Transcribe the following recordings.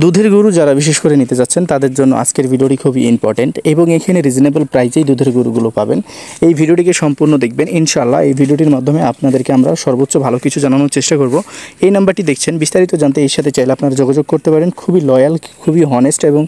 দুধের গরু যারা বিশেষ করে নিতে যাচ্ছেন তাদের জন্য আজকের ভিডিওটি খুবই ইম্পর্টেন্ট এবং এখানে রিজনেবল প্রাইসেই দুধের গরুগুলো পাবেন। এই ভিডিওটিকে সম্পূর্ণ দেখবেন ইনশাআল্লাহ। এই ভিডিওটির মাধ্যমে আপনাদেরকে আমরা সর্বোচ্চ ভালো কিছু জানানোর চেষ্টা করব। এই নাম্বারটি দেখছেন, বিস্তারিত জানতে এর সাথে চাইলে আপনারা যোগাযোগ করতে পারেন। খুবই লয়াল, খুবই হনেস্ট এবং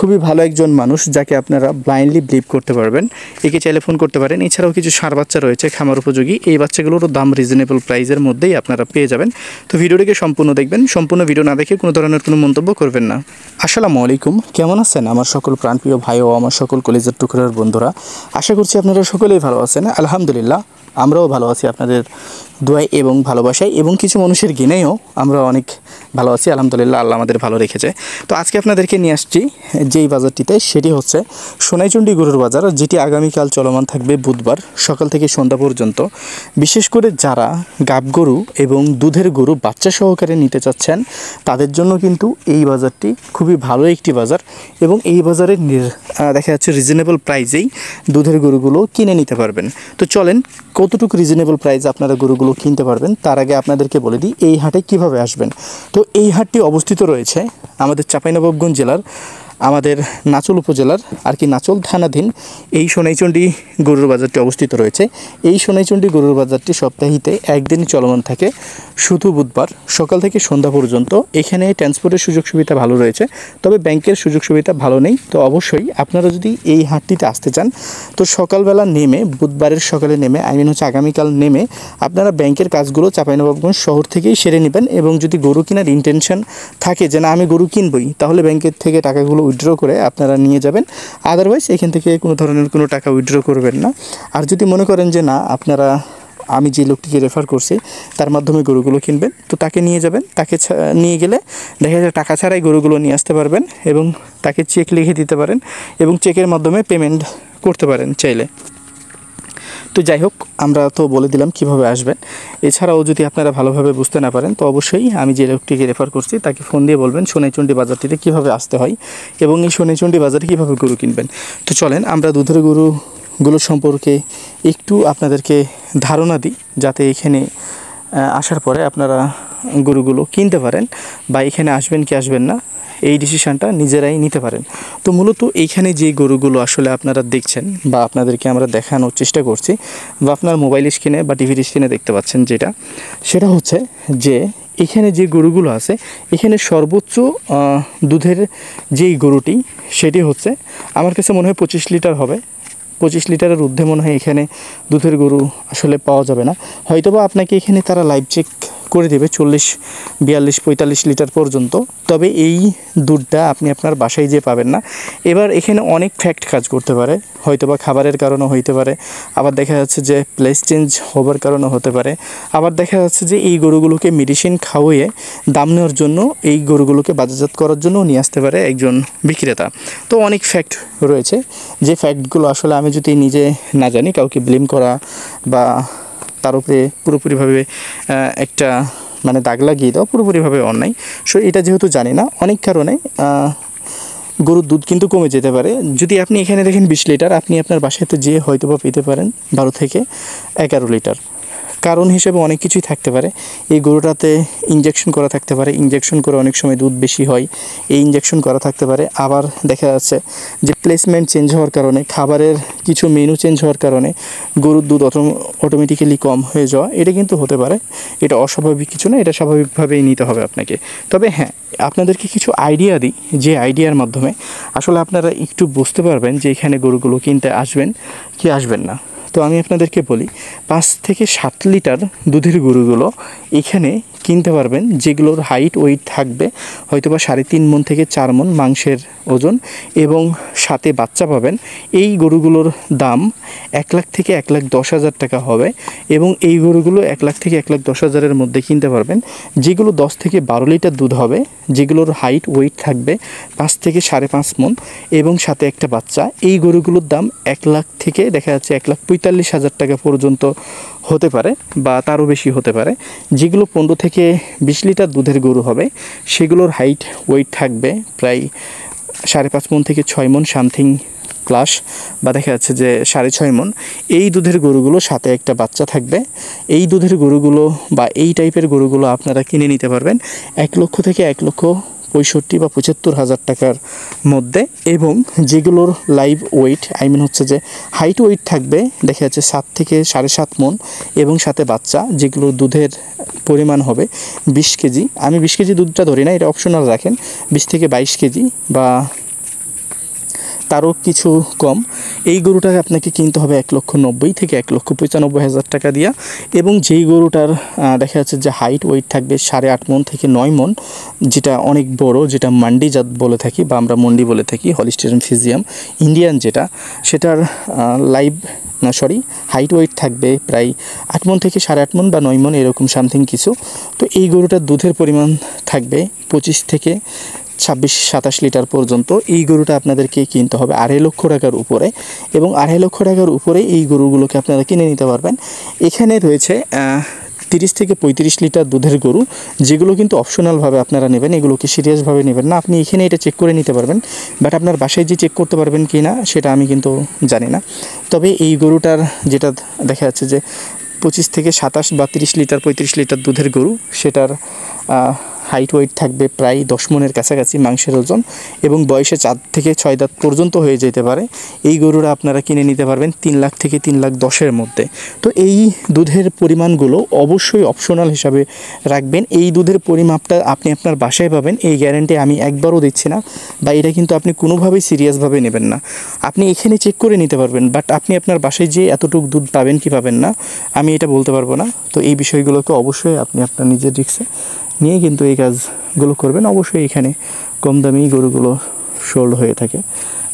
খুবই ভালো একজন মানুষ যাকে আপনারা ব্লাইন্ডলি বিলিভ করতে পারবেন। একে চাইলে ফোন করতে পারেন। এছাড়াও কিছু ষাঁড় বাচ্চা রয়েছে খামার উপযোগী, এই বাচ্চাগুলোরও দাম রিজনেবল প্রাইসের মধ্যেই আপনারা পেয়ে যাবেন। তো ভিডিওটিকে সম্পূর্ণ দেখবেন, সম্পূর্ণ ভিডিও না দেখে কোনো ধরনের কোনো মন্তব্য করবেন না। আসসালামু আলাইকুম, কেমন আছেন আমার সকল প্রাণপ্রিয় ভাই ও আমার সকল কলেজের টুকরার বন্ধুরা? আশা করছি আপনারা সকলেই ভালো আছেন। আলহামদুলিল্লাহ আমরাও ভালো আছি আপনাদের দোয়ায় এবং ভালোবাসায়, এবং কিছু মানুষের গিনেও আমরা অনেক ভালো আছি আলহামদুলিল্লাহ, আল্লাহ আমাদের ভালো রেখেছে। তো আজকে আপনাদেরকে নিয়ে আসছি যেই বাজারটিতে, সেটি হচ্ছে সোনাইচন্ডী গরুর বাজার, যেটি আগামীকাল চলমান থাকবে বুধবার সকাল থেকে সন্ধ্যা পর্যন্ত। বিশেষ করে যারা গাব গরু এবং দুধের গরু বাচ্চা সহকারে নিতে চাচ্ছেন তাদের জন্য কিন্তু এই বাজারটি খুবই ভালো একটি বাজার, এবং এই বাজারে দেখা যাচ্ছে রিজনেবল প্রাইসেই দুধের গরুগুলো কিনে নিতে পারবেন। তো চলেন কতটুকু রিজনেবল প্রাইসে আপনারা গরুগুলো কিনতে পারবেন তার আগে আপনাদেরকে বলে দিই এই হাটে কিভাবে আসবেন। তো এই হাটটি অবস্থিত রয়েছে আমাদের চাঁপাইনবাবগঞ্জ জেলার আমাদের নাচল উপজেলার নাচল থানাধীন এই সোনাইচন্ডী গরুর বাজারটি অবস্থিত রয়েছে। এই সোনাইচন্ডী গরুর বাজারটি সপ্তাহিতে একদিনই চলমান থাকে, শুধু বুধবার সকাল থেকে সন্ধ্যা পর্যন্ত। এখানে ট্রান্সপোর্টের সুযোগ সুবিধা ভালো রয়েছে, তবে ব্যাংকের সুযোগ সুবিধা ভালো নেই। তো অবশ্যই আপনারা যদি এই হাটটিতে আসতে চান তো সকালবেলা নেমে, বুধবারের সকালে নেমে আগামীকাল নেমে আপনারা ব্যাংকের কাজগুলো চাঁপাইনবাবগঞ্জ শহর থেকেই সেরে নেবেন। এবং যদি গরু কেনার ইন্টেনশন থাকে যে না আমি গরু কিনবই, তাহলে ব্যাংকের থেকে টাকাগুলো উইথড্র করে আপনারা নিয়ে যাবেন। আদারওয়াইজ এখান থেকে কোনো ধরনের কোনো টাকা উইথড্র করবেন না। আর যদি মনে করেন যে না আপনারা আমি যে লোকটিকে রেফার করছি তার মাধ্যমে গরুগুলো কিনবেন, তো তাকে নিয়ে যাবেন। তাকে নিয়ে গেলে দেখা যায় টাকা ছাড়াই গরুগুলো নিয়ে আসতে পারবেন, এবং তাকে চেক লিখে দিতে পারেন এবং চেকের মাধ্যমে পেমেন্ট করতে পারেন চাইলে। তো যাই হোক, আমরা তো বলে দিলাম কিভাবে আসবেন। এছাড়াও যদি আপনারা ভালোভাবে বুঝতে না পারেন তো অবশ্যই আমি যে লোকটিকে রেফার করছি তাকে ফোন দিয়ে বলবেন সোনাইচন্ডী বাজারটিতে কীভাবে আসতে হয় এবং এই সোনাইচন্ডী বাজারে কীভাবে গরু কিনবেন। তো চলেন আমরা দুধের গরুগুলো সম্পর্কে একটু আপনাদেরকে ধারণা দিই, যাতে এখানে আসার পরে আপনারা গরুগুলো কিনতে পারেন, বা এখানে আসবেন কি আসবেন না এই ডিসিশানটা নিজেরাই নিতে পারেন। তো মূলত এইখানে যে গরুগুলো আসলে আপনারা দেখছেন বা আপনাদেরকে আমরা দেখানোর চেষ্টা করছি, বা আপনার মোবাইল স্ক্রিনে বা টিভির স্ক্রিনে দেখতে পাচ্ছেন সেটা হচ্ছে যে এখানে যে গরুগুলো আছে, এখানে সর্বোচ্চ দুধের যেই গরুটি সেটি হচ্ছে আমার কাছে মনে হয় 25 লিটার হবে। 25 লিটারের ঊর্ধ্বে মনে হয় এখানে দুধের গরু আসলে পাওয়া যাবে না। হয়তোবা আপনাকে এখানে তারা লাইভ চেক করে দেবে 40, 42, 45 লিটার পর্যন্ত, তবে এই দুধটা আপনি আপনার বাসায় যেয়ে পাবেন না। এবার এখানে অনেক ফ্যাক্ট কাজ করতে পারে, হয়তোবা খাবারের কারণে হইতে পারে, আবার দেখা যাচ্ছে যে প্লেস চেঞ্জ হবার কারণে হতে পারে, আবার দেখা যাচ্ছে যে এই গরুগুলোকে মেডিসিন খাওয়িয়ে দাম নেওয়ার জন্য, এই গরুগুলোকে বাজারজাত করার জন্য নিয়ে আসতে পারে একজন বিক্রেতা। তো অনেক ফ্যাক্ট রয়েছে, যে ফ্যাক্টগুলো আসলে আমি যদি নিজে না জানি, কাউকে ব্লেম করা বা তার উপরে পুরোপুরিভাবে একটা দাগ লাগিয়ে দেওয়া পুরোপুরিভাবে অন্যায়। সো এটা যেহেতু জানি না, অনেক কারণে গরুর দুধ কিন্তু কমে যেতে পারে। যদি আপনি এখানে দেখেন 20 লিটার, আপনি আপনার বাসাতে যেয়ে হয়তোবা পেতে পারেন 12 থেকে 11 লিটার। কারণ হিসেবে অনেক কিছুই থাকতে পারে। এই গরুটাতে ইনজেকশন করা থাকতে পারে, ইনজেকশন করে অনেক সময় দুধ বেশি হয়, এই ইনজেকশন করা থাকতে পারে। আবার দেখা যাচ্ছে যে প্লেসমেন্ট চেঞ্জ হওয়ার কারণে, খাবারের কিছু মেনু চেঞ্জ হওয়ার কারণে গরুর দুধ অটোমেটিক্যালি কম হয়ে যাওয়া, এটা কিন্তু হতে পারে। এটা অস্বাভাবিক কিছু না, এটা স্বাভাবিকভাবেই নিতে হবে আপনাকে। তবে হ্যাঁ, আপনাদেরকে কিছু আইডিয়া দিই, যে আইডিয়ার মাধ্যমে আসলে আপনারা একটু বুঝতে পারবেন যে এখানে গরুগুলো কিনতে আসবেন কি আসবেন না। তো আমি আপনাদেরকে বলি, 5 থেকে 7 লিটার দুধের গরুগুলো এখানে কিনতে পারবেন, যেগুলোর হাইট ওয়েট থাকবে হয়তোবা 3.5 মণ থেকে 4 মণ মাংসের ওজন, এবং সাথে বাচ্চা পাবেন। এই গরুগুলোর দাম 1 লাখ থেকে 1,10,000 টাকা হবে, এবং এই গরুগুলো 1 লাখ থেকে 1,10,000-এর মধ্যে কিনতে পারবেন, যেগুলো 10 থেকে 12 লিটার দুধ হবে, যেগুলোর হাইট ওয়েট থাকবে 5 থেকে 5.5 মণ, এবং সাথে একটা বাচ্চা। এই গরুগুলোর দাম 1 লাখ থেকে দেখা যাচ্ছে 1,45,000 টাকা পর্যন্ত হতে পারে, বা তারও বেশি হতে পারে। যেগুলো 15 থেকে 20 লিটার দুধের গরু হবে, সেগুলোর হাইট ওয়েট থাকবে প্রায় 5.5 মণ থেকে 6 মণ সামথিং প্লাস, বা দেখা যাচ্ছে যে 6.5 মণ। এই দুধের গরুগুলো সাথে একটা বাচ্চা থাকবে। এই দুধের গরুগুলো বা এই টাইপের গরুগুলো আপনারা কিনে নিতে পারবেন 1 লক্ষ থেকে 65 বা 75,000 টাকার মধ্যে, এবং যেগুলোর লাইভ ওয়েট হচ্ছে যে হাইট ওয়েট থাকবে দেখা যাচ্ছে 7 থেকে 7.5 মণ, এবং সাথে বাচ্চা যেগুলোর দুধের পরিমাণ হবে 20 কেজি। আমি 20 কেজি দুধটা ধরি না, এটা অপশনাল রাখেন, 20 থেকে 22 কেজি বা তারও কিছু কম। এই গরুটাকে আপনাকে কিনতে হবে 1,90,000 থেকে 1,95,000 টাকা দিয়া, এবং যেই গরুটার দেখা যাচ্ছে যে হাইট ওয়েট থাকবে 8.5 মণ থেকে 9 মণ, যেটা অনেক বড়, যেটা মান্ডি জাত বলে থাকি বা আমরা মন্ডি বলে থাকি, হলিস্টিয়ান ফ্রিজিয়ান ইন্ডিয়ান, সেটার হাইট ওয়েট থাকবে প্রায় 8 মণ থেকে 8.5 মণ বা 9 মণ এরকম সামথিং কিছু। তো এই গরুটার দুধের পরিমাণ থাকবে 25 থেকে 26-27 লিটার পর্যন্ত। এই গরুটা আপনাদেরকে কিনতে হবে 2.5 লক্ষ টাকার উপরে, এবং 2.5 লক্ষ টাকার উপরে এই গরুগুলোকে আপনারা কিনে নিতে পারবেন। এখানে রয়েছে 30 থেকে 35 লিটার দুধের গরু, যেগুলো কিন্তু অপশনালভাবে আপনারা নেবেন, এগুলোকে সিরিয়াসভাবে নেবেন না। আপনি এখানে এটা চেক করে নিতে পারবেন, বাট আপনার বাসায় যে চেক করতে পারবেন কি না সেটা আমি কিন্তু জানি না। তবে এই গরুটার যেটা দেখা যাচ্ছে যে 25 থেকে 27 বা 30 লিটার 35 লিটার দুধের গরু, সেটার হাইট ওয়েট থাকবে প্রায় 10 মণের কাছাকাছি মাংসের ওজন, এবং বয়সে 4 থেকে 6 দাঁত পর্যন্ত হয়ে যেতে পারে। এই গরুরা আপনারা কিনে নিতে পারবেন 3 লাখ থেকে 3,10,000 মধ্যে। তো এই দুধের পরিমাণগুলো অবশ্যই অপশনাল হিসাবে রাখবেন। এই দুধের পরিমাপটা আপনি আপনার বাসায় পাবেন, এই গ্যারান্টি আমি একবারও দিচ্ছি না, বা এটা কিন্তু আপনি কোনোভাবেই সিরিয়াসভাবে নেবেন না। আপনি এখানে চেক করে নিতে পারবেন, বাট আপনি আপনার বাসায় যে এতটুকু দুধ পাবেন কি পাবেন না আমি এটা বলতে পারবো না। তো এই বিষয়গুলোকে অবশ্যই আপনি আপনার নিজের রিস্কে নিয়ে কিন্তু এই কাজগুলো করবেন। অবশ্যই এখানে কম দামি গরুগুলো সোল্ড হয়ে থাকে,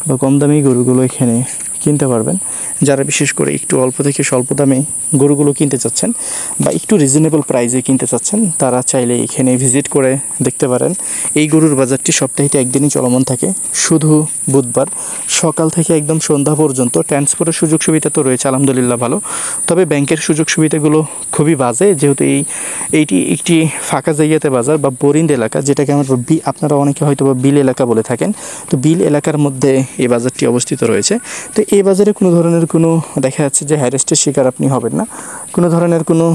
বা কম দামি গরুগুলো এখানে কিনতে পারবেন। যারা বিশেষ করে একটু অল্প থেকে স্বল্প দামে গরুগুলো কিনতে চাচ্ছেন বা একটু রিজনেবল প্রাইসে কিনতে চাচ্ছেন, তারা চাইলে এখানে ভিজিট করে দেখতে পারেন। এই গরুর বাজারটি সপ্তাহে একদিনই চলমান থাকে, শুধু বুধবার সকাল থেকে একদম সন্ধ্যা পর্যন্ত। ট্রান্সপোর্টের সুযোগ সুবিধা তো রয়েছে আলহামদুলিল্লাহ ভালো, তবে ব্যাংকের সুযোগ সুবিধাগুলো খুবই বাজে, যেহেতু এইটি একটি ফাঁকা জায়গাতে বাজার বা বোরিন্ড এলাকা, যেটাকে আমরা আপনারা অনেকে হয়তো বা বিল এলাকা বলে থাকেন। তো বিল এলাকার মধ্যে এই বাজারটি অবস্থিত রয়েছে। তো এই বাজারে কোনো ধরনের কোনো দেখা যাচ্ছে যে হ্যারেস্টের শিকার আপনি হবেন না, কোনো ধরনের কোনো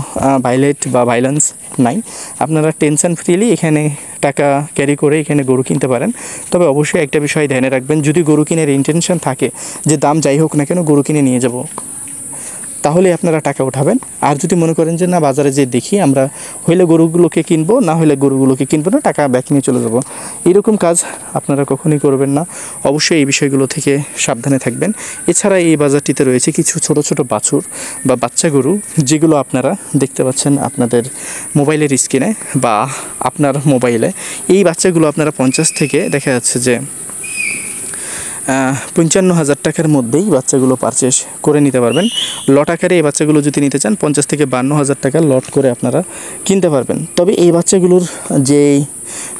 ভাইলেট বা ভাইলেন্স নাই। আপনারা টেনশন ফ্রিলি এখানে টাকা ক্যারি করে এখানে গরু কিনতে পারেন। তবে অবশ্যই একটা বিষয় ধ্যানে রাখবেন, যদি গরু কিনের ইন্টেনশন থাকে যে দাম যাই হোক না কেন গরু কিনে নিয়ে যাব, তাহলে আপনারা টাকা উঠাবেন। আর যদি মনে করেন যে না, বাজারে যে দেখি আমরা, হইলে গরুগুলোকে কিনবো, না হলে গরুগুলোকে কিনবো না, টাকা ব্যাক নিয়ে চলে যাব, এরকম কাজ আপনারা কখনোই করবেন না। অবশ্যই এই বিষয়গুলো থেকে সাবধানে থাকবেন। এছাড়া এই বাজারটিতে রয়েছে কিছু ছোট ছোট বাছুর বা বাচ্চা গরু, যেগুলো আপনারা দেখতে পাচ্ছেন আপনাদের মোবাইলের স্ক্রিনে বা আপনার মোবাইলে। এই বাচ্চাগুলো আপনারা 50 থেকে দেখা যাচ্ছে যে 55,000 টাকার মধ্যেই বাচ্চাগুলো পারচেস করে নিতে পারবেন। লট আকারে এই বাচ্চাগুলো যদি নিতে চান 50 থেকে 52,000 টাকা লট করে আপনারা কিনতে পারবেন। তবে এই বাচ্চাগুলোর যে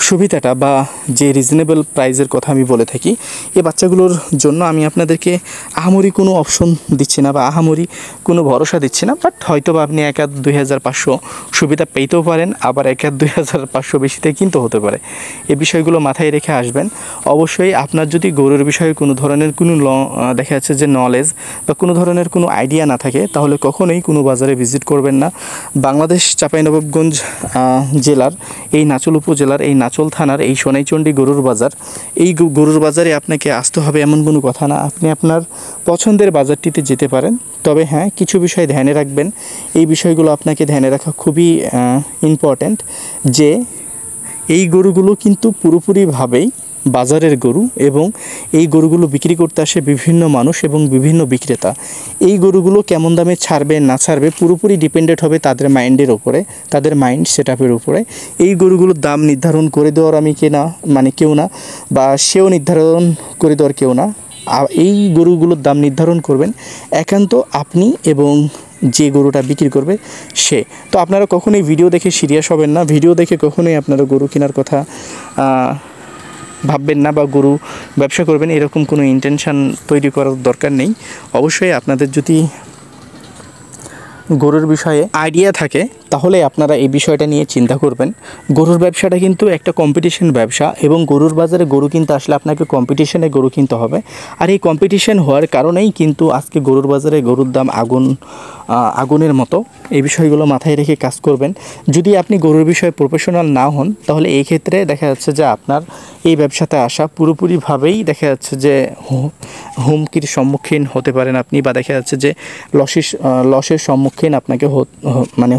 সুবিধাটা বা যে রিজনেবল প্রাইসের কথা আমি বলে থাকি, এই বাচ্চাগুলোর জন্য আমি আপনাদেরকে আহামরি কোনো অপশন দিচ্ছি না বা আহামরি কোনো ভরসা দিচ্ছি না, বাট হয়তো বা আপনি 1,000-2,500 সুবিধা পেতেও পারেন, আবার 1,000-2,500 বেশিতে কিনতে হতে পারে। এই বিষয়গুলো মাথায় রেখে আসবেন। অবশ্যই আপনার যদি গরুর বিষয়ে কোনো ধরনের কোনো দেখা যাচ্ছে যে নলেজ বা কোনো ধরনের কোনো আইডিয়া না থাকে, তাহলে কখনোই কোনো বাজারে ভিজিট করবেন না। বাংলাদেশ চাঁপাইনবাবগঞ্জ জেলার এই নাচল উপজেলার এই নাচল থানার এই সোনাইচন্ডী গরুর বাজার, এই গরুর বাজারে আপনাকে আসতে হবে এমন কোনো কথা না। আপনি আপনার পছন্দের বাজারটিতে যেতে পারেন, তবে হ্যাঁ কিছু বিষয় ধ্যানে রাখবেন। এই বিষয়গুলো আপনাকে ধ্যানে রাখা খুবই ইম্পর্ট্যান্ট, যে এই গরুগুলো কিন্তু পুরোপুরিভাবেই বাজারের গরু, এবং এই গরুগুলো বিক্রি করতে আসে বিভিন্ন মানুষ এবং বিভিন্ন বিক্রেতা। এই গরুগুলো কেমন দামে ছাড়বে না ছাড়বে পুরোপুরি ডিপেন্ডেন্ট হবে তাদের মাইন্ডের ওপরে, তাদের মাইন্ড সেটআপের উপরে। এই গরুগুলোর দাম নির্ধারণ করে দেওয়ার আমি কেউ না, বা সেও নির্ধারণ করে দেওয়ার কেউ না। এই গরুগুলোর দাম নির্ধারণ করবেন একান্ত আপনি এবং যে গরুটা বিক্রি করবে সে। তো আপনারা কখনোই ভিডিও দেখে সিরিয়াস হবেন না, ভিডিও দেখে কখনোই আপনারা গরু কেনার কথা ভাববেন না, বা গরু ব্যবসা করবেন এরকম কোনো ইন্টেনশন তৈরি করার দরকার নেই। অবশ্যই আপনাদের যদি গরুর বিষয়ে আইডিয়া থাকে তাহলে আপনারা এই বিষয়টা নিয়ে চিন্তা করবেন। গরুর ব্যবসাটা কিন্তু একটা কম্পিটিশন ব্যবসা, এবং গরুর বাজারে গরু কিনতে আসলে আপনাকে কম্পিটিশনে গরু কিনতে হবে। আর এই কম্পিটিশন হওয়ার কারণেই কিন্তু আজকে গরুর বাজারে গরুর দাম আগুনের মতো। এই বিষয়গুলো মাথায় রেখে কাজ করবেন। যদি আপনি গরুর বিষয়ে প্রফেশনাল না হন, তাহলে এই ক্ষেত্রে দেখা যাচ্ছে যে আপনার এই ব্যবসাতে আসা পুরোপুরিভাবেই দেখা যাচ্ছে যে হুমকির সম্মুখীন হতে পারেন আপনি, বা দেখা যাচ্ছে যে লসের সম্মুখীন আপনাকে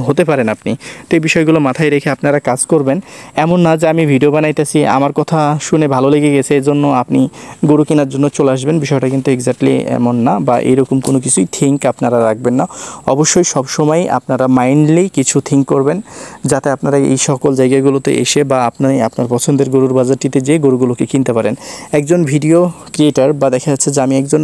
হতে পারেন আপনি। তো এই বিষয়গুলো মাথায় রেখে আপনারা কাজ করবেন। এমন না যে আমি ভিডিও বানাইতেছি, আমার কথা শুনে ভালো লেগে গেছে এজন্য আপনি গরু কেনার জন্য চলে আসবেন। বিষয়টা কিন্তু এক্স্যাক্টলি এমন না, বা এরকম কোনো কিছুই থিঙ্ক আপনারা রাখবেন না। অবশ্যই সবসময় আপনারা মাইন্ডলি কিছু থিঙ্ক করবেন, যাতে আপনারা এই সকল জায়গাগুলোতে এসে বা আপনার পছন্দের গরুর বাজারটিতে যেয়ে গরুগুলোকে কিনতে পারেন। একজন ভিডিও ক্রিয়েটার বা দেখা যাচ্ছে যে আমি একজন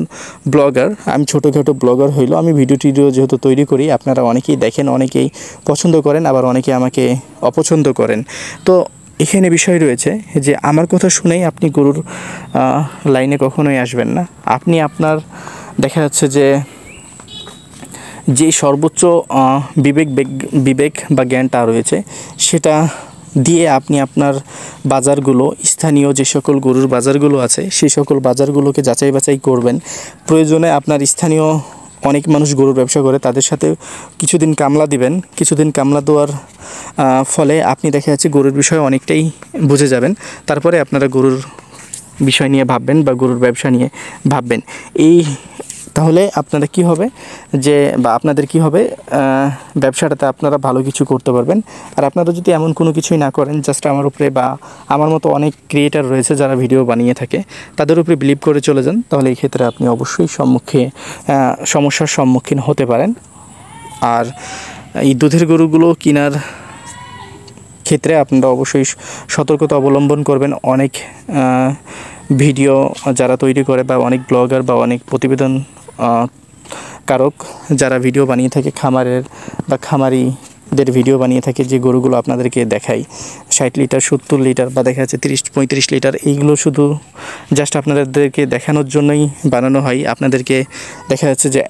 ব্লগার, আমি ছোটোখাটো ব্লগার হইলো, আমি ভিডিও যেহেতু তৈরি করি, আপনারা অনেকেই দেখেন, অনেকেই পছন্দ করেন, আবার অনেকে আমাকে অপছন্দ করেন। তো এখানে বিষয় রয়েছে যে আমার কথা শুনেই আপনি গরুর লাইনে কখনোই আসবেন না। আপনি আপনার দেখা যাচ্ছে যে সর্বোচ্চ বিবেক বা জ্ঞানটা রয়েছে, সেটা দিয়ে আপনি আপনার বাজারগুলো, স্থানীয় যে সকল গরুর বাজারগুলো আছে সেই সকল বাজারগুলোকে যাচাই বাছাই করবেন। প্রয়োজনে আপনার স্থানীয় অনেক মানুষ গরুর ব্যবসা করে, তাদের সাথে কিছুদিন কামলা দিবেন। কিছুদিন কামলা দেওয়ার ফলে আপনি দেখা যাচ্ছে গরুর বিষয়ে অনেকটাই বুঝে যাবেন। তারপরে আপনারা গরুর বিষয় নিয়ে ভাববেন বা গরুর ব্যবসা নিয়ে ভাববেন। তাহলে আপনারা কি হবে বা আপনাদের কি হবে, ব্যবসাটাতে আপনারা ভালো কিছু করতে পারবেন। আর আপনারা যদি এমন কোনো কিছুই না করেন, জাস্ট আমার উপরে বা আমার মতো অনেক ক্রিয়েটার রয়েছে যারা ভিডিও বানিয়ে থাকে, তাদের উপরে বিলিভ করে চলে যান, তাহলে এই ক্ষেত্রে আপনি অবশ্যই সমস্যার সম্মুখীন হতে পারেন। আর এই দুধের গরুগুলো কেনার ক্ষেত্রে আপনারা অবশ্যই সতর্কতা অবলম্বন করবেন। অনেক ভিডিও যারা তৈরি করে, বা অনেক ব্লগার বা অনেক প্রতিবেদন কারক যারা ভিডিও বানিয়ে থাকে, খামারিদের ভিডিও বানিয়ে থাকে, যে গরুগুলো আপনাদেরকে দেখাই 60 লিটার 70 লিটার বা দেখা যাচ্ছে 30-35 লিটার, এইগুলো শুধু জাস্ট আপনাদেরকে দেখানোর জন্যই বানানো হয়। আপনাদেরকে দেখা যাচ্ছে যে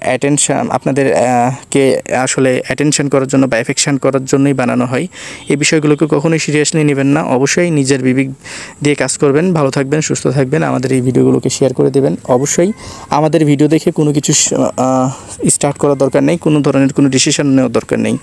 আপনাদেরকে আসলে অ্যাটেনশন করার জন্য বা অ্যাফেকশন করার জন্যই বানানো হয়। এই বিষয়গুলোকে কখনোই সিরিয়াসলি নেবেন না। অবশ্যই নিজের বিবেক দিয়ে কাজ করবেন। ভালো থাকবেন, সুস্থ থাকবেন। আমাদের এই ভিডিওগুলোকে শেয়ার করে দেবেন। অবশ্যই আমাদের ভিডিও দেখে কোনো কিছু স্টার্ট করার দরকার নেই, কোনো ধরনের কোনো ডিসিশন নেওয়ার দরকার নেই।